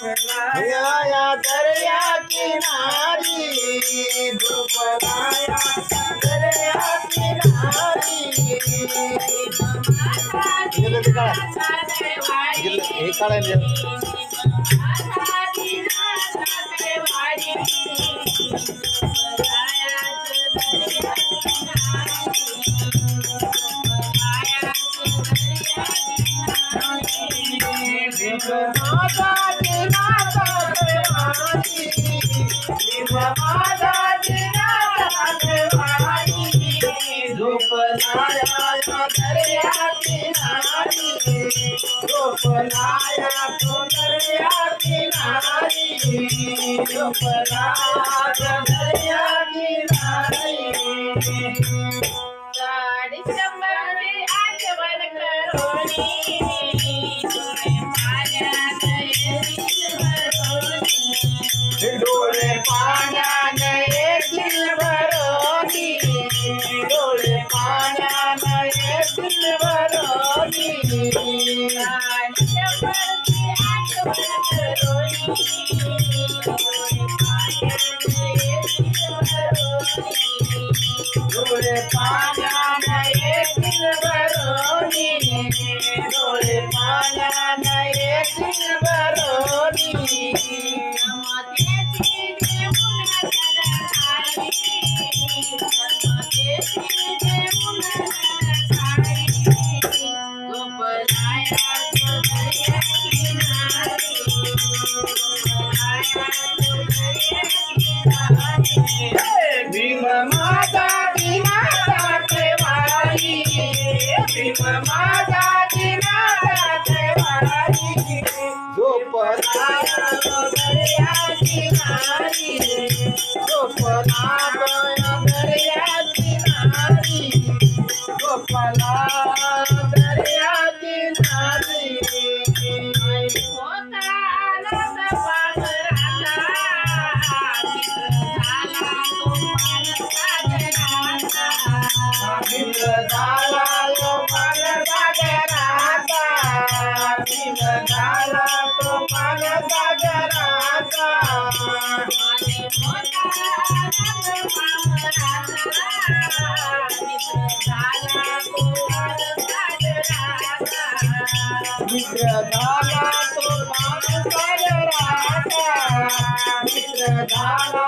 झोपलाया दर्या किनारी झोपलाया दर्या किनारी हे काढायला झोपलाया तो दर्या किनारी झोपलाया दर्या किनारी साडी शंभरची आठवण करोनी डोळे पाण्याने येतील भरोनी डोळे पाण्याने येतील भरोनी साडी शंभरची आठवण करोनी डोळे पाण्याने येतील भरोनी डोळे पाण्याने येतील भरोनी भीम माझा दिनाचा वारी भीम माझा दिनाचा वारी झोपलाया दर्या किनारी झोपलाया दर्या किनारी झोपला दर्या किनारी झाला तो पान सागराचा झाला तो पान सागराचा मित्र झाला तो पान सागराचा मित्र झाला